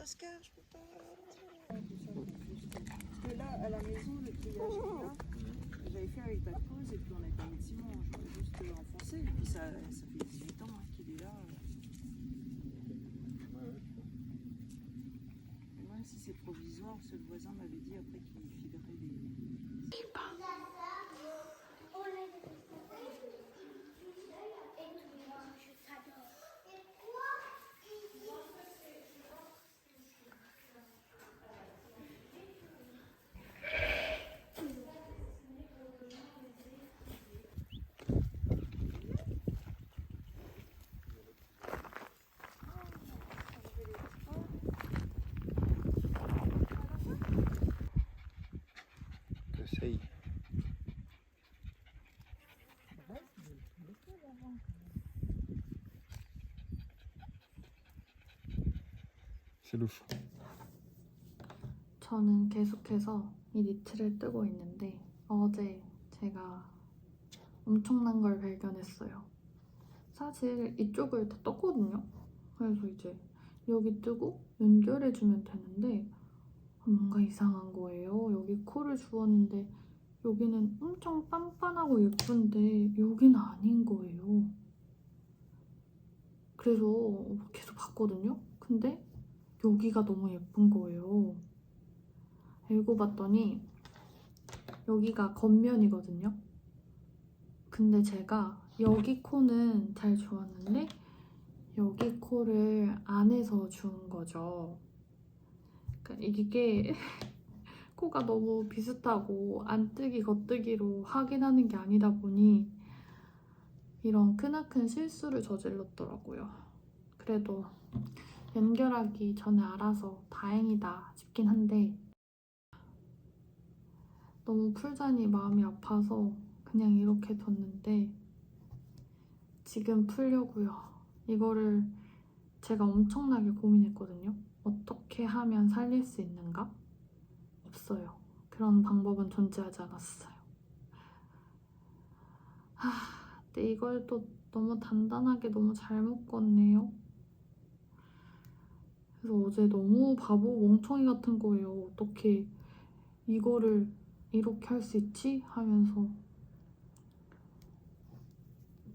Oscar, je peux pas. Parce que là, à la maison, le triage qu'il y a, j'avais fait avec ta pause et puis on a pas mis de ciment, j'aurais juste enfoncé. Et puis ça fait 18 ans qu'il est là. Ouais, si c'est provisoire, parce que le voisin m'avait dit après qu'il filerait des. Essaye. C'est louche. 저는 계속해서 이 니트를 뜨고 있는데 어제 제가 엄청난 걸 발견했어요. 사실 이쪽을 다 떴거든요. 그래서 이제 여기 뜨고 연결해주면 되는데 뭔가 이상한 거예요. 여기 코를 주었는데 여기는 엄청 빤빤하고 예쁜데 여기는 아닌 거예요. 그래서 계속 봤거든요. 근데 여기가 너무 예쁜 거예요. 알고 봤더니 여기가 겉면이거든요. 근데 제가 여기 코는 잘 주었는데 여기 코를 안에서 주운 거죠. 그러니까 이게 코가 너무 비슷하고 안뜨기 겉뜨기로 확인하는 게 아니다 보니 이런 크나큰 실수를 저질렀더라고요. 그래도 연결하기 전에 알아서 다행이다 싶긴 한데 너무 풀자니 마음이 아파서 그냥 이렇게 뒀는데 지금 풀려고요. 이거를 제가 엄청나게 고민했거든요. 어떻게 하면 살릴 수 있는가? 없어요. 그런 방법은 존재하지 않았어요. 근데 이걸 또 너무 단단하게 너무 잘 묶었네요. 그래서 어제 너무 바보 멍청이 같은 거예요. 어떻게 이거를 이렇게 할 수 있지? 하면서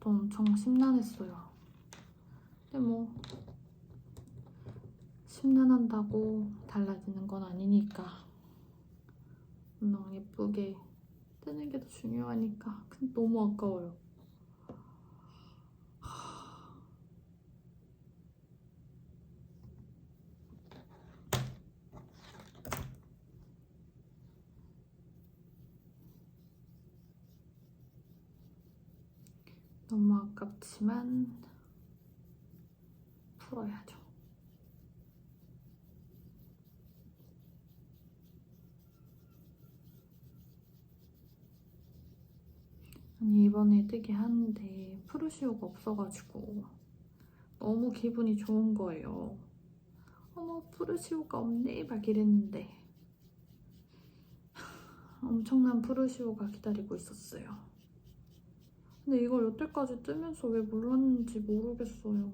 또 엄청 심란했어요. 근데 뭐 심란한다고 달라지는 건 아니니까 그냥 예쁘게 뜨는 게 더 중요하니까. 근데 너무 아까워요. 너무 아깝지만 풀어야죠. 아니 이번에 뜨게 하는데 프루시오가 없어가지고 너무 기분이 좋은 거예요. 어머 프루시오가 없네 막 이랬는데 엄청난 프루시오가 기다리고 있었어요. 근데 이걸 여태까지 뜨면서 왜 몰랐는지 모르겠어요.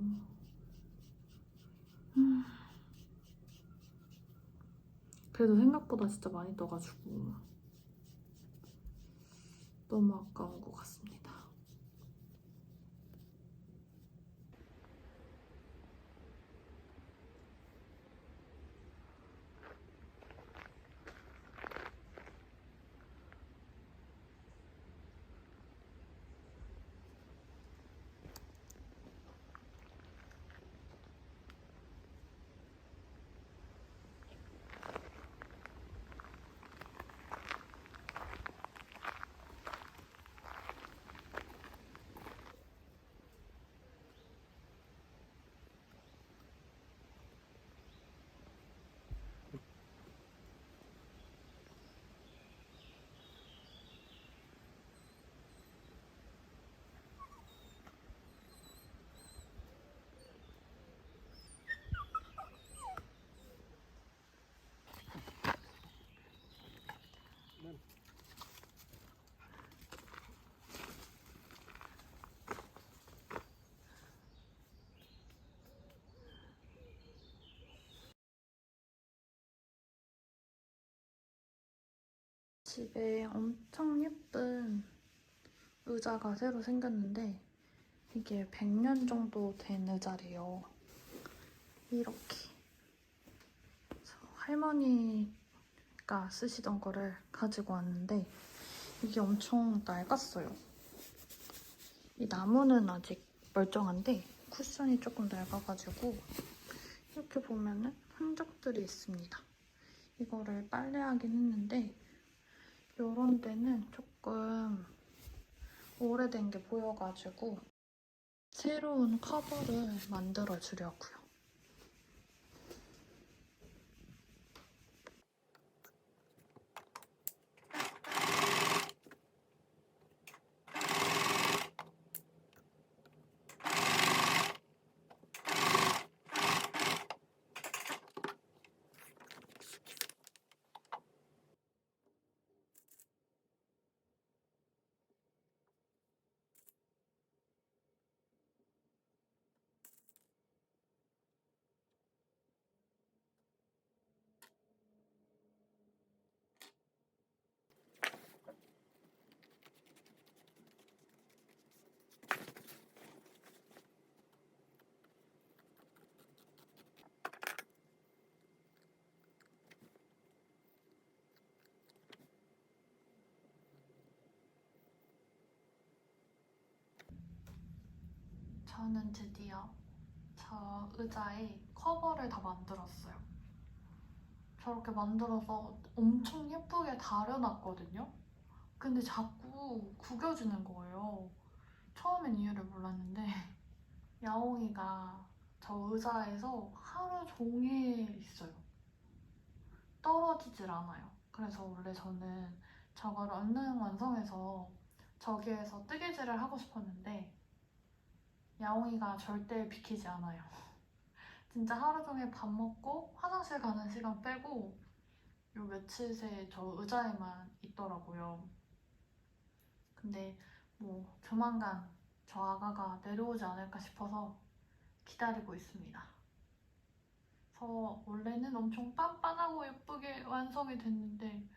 그래도 생각보다 진짜 많이 떠가지고 너무 아까운 것 같습니다. 집에 엄청 예쁜 의자가 새로 생겼는데 이게 100년 정도 된 의자래요. 이렇게. 그래서 할머니가 쓰시던 거를 가지고 왔는데 이게 엄청 낡았어요. 이 나무는 아직 멀쩡한데 쿠션이 조금 낡아가지고 이렇게 보면은 흔적들이 있습니다. 이거를 빨래하긴 했는데 이런 데는 조금 오래된 게 보여가지고 새로운 커버를 만들어 주려고요. 저는 드디어 저 의자에 커버를 다 만들었어요. 저렇게 만들어서 엄청 예쁘게 다려놨거든요? 근데 자꾸 구겨지는 거예요. 처음엔 이유를 몰랐는데 야옹이가 저 의자에서 하루 종일 있어요. 떨어지질 않아요. 그래서 원래 저는 저걸 얼른 완성해서 저기에서 뜨개질을 하고 싶었는데 야옹이가 절대 비키지 않아요. 진짜 하루 종일 밥 먹고 화장실 가는 시간 빼고 요 며칠 새 저 의자에만 있더라고요. 근데 뭐 조만간 저 아가가 내려오지 않을까 싶어서 기다리고 있습니다. 그래서 원래는 엄청 빤빤하고 예쁘게 완성이 됐는데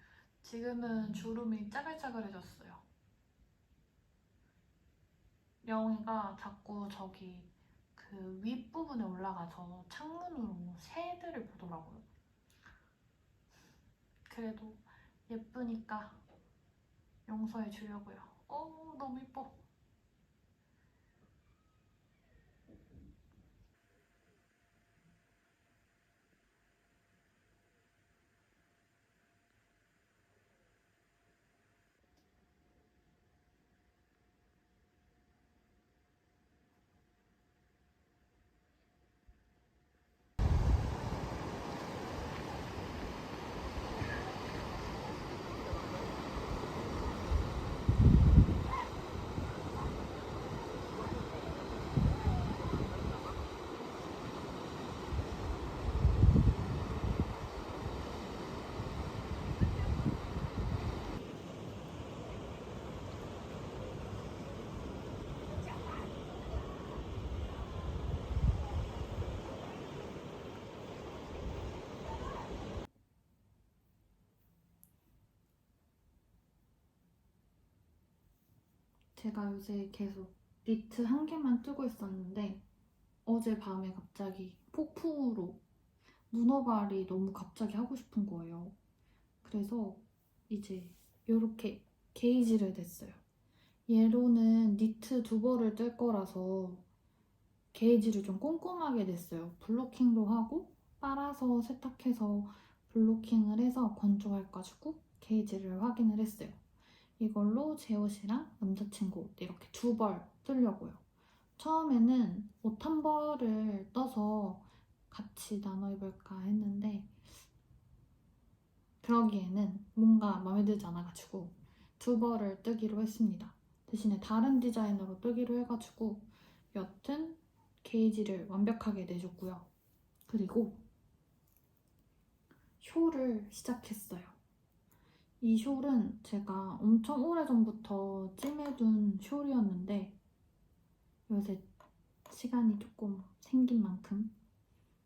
지금은 주름이 짜글짜글해졌어요. 영희가 자꾸 저기 그 윗부분에 올라가서 창문으로 새들을 보더라고요. 그래도 예쁘니까 용서해 주려고요. 너무 예뻐. 제가 요새 계속 니트 한 개만 뜨고 있었는데 어젯밤에 갑자기 폭풍으로 문어발이 너무 갑자기 하고 싶은 거예요. 그래서 이제 이렇게 게이지를 냈어요. 얘로는 니트 2벌을 뜰 거라서 게이지를 좀 꼼꼼하게 냈어요. 블로킹도 하고 빨아서 세탁해서 블로킹을 해서 건조해가지고 게이지를 확인을 했어요. 이걸로 제 옷이랑 남자친구 옷 이렇게 2벌 뜨려고요. 처음에는 옷 한 벌을 떠서 같이 나눠 입을까 했는데 그러기에는 뭔가 마음에 들지 않아가지고 2벌을 뜨기로 했습니다. 대신에 다른 디자인으로 뜨기로 해가지고 여튼 게이지를 완벽하게 내줬고요. 그리고 숄을 시작했어요. 이 숄은 제가 엄청 오래전부터 찜해둔 숄이었는데 요새 시간이 조금 생긴 만큼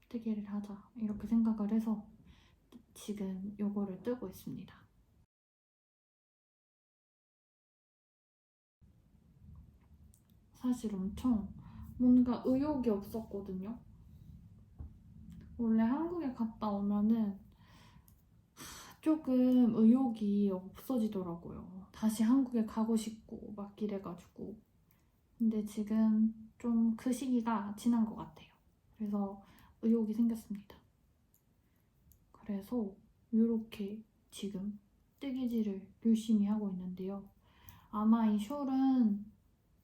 뜨개를 하자 이렇게 생각을 해서 지금 요거를 뜨고 있습니다. 사실 엄청 뭔가 의욕이 없었거든요. 원래 한국에 갔다 오면은 조금 의욕이 없어지더라고요. 다시 한국에 가고 싶고 막 이래가지고. 근데 지금 좀 그 시기가 지난 것 같아요. 그래서 의욕이 생겼습니다. 그래서 이렇게 지금 뜨개질을 열심히 하고 있는데요. 아마 이 숄은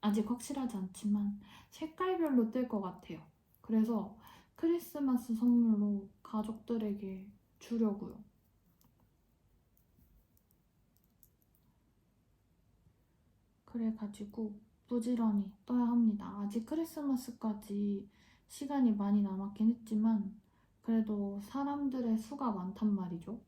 아직 확실하지 않지만 색깔별로 뜰 것 같아요. 그래서 크리스마스 선물로 가족들에게 주려고요. 그래가지고 부지런히 떠야 합니다. 아직 크리스마스까지 시간이 많이 남았긴 했지만 그래도 사람들의 수가 많단 말이죠.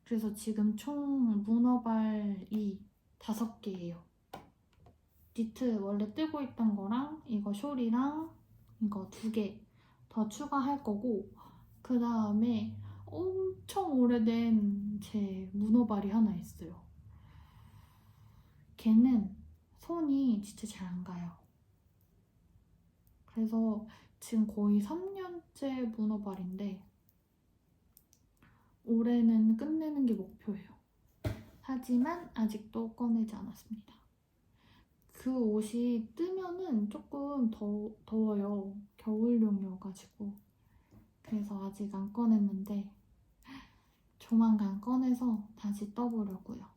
그래서 지금 총 문어발이 5개예요. 니트 원래 뜨고 있던 거랑 이거 숄이랑 이거 2개 더 추가할 거고, 그 다음에 엄청 오래된 제 문어발이 하나 있어요. 걔는 손이 진짜 잘 안 가요. 그래서 지금 거의 3년째 문어발인데 올해는 끝내는 게 목표예요. 하지만 아직도 꺼내지 않았습니다. 그 옷이 뜨면은 조금 더워요. 겨울용이어가지고. 그래서 아직 안 꺼냈는데 조만간 꺼내서 다시 떠보려고요.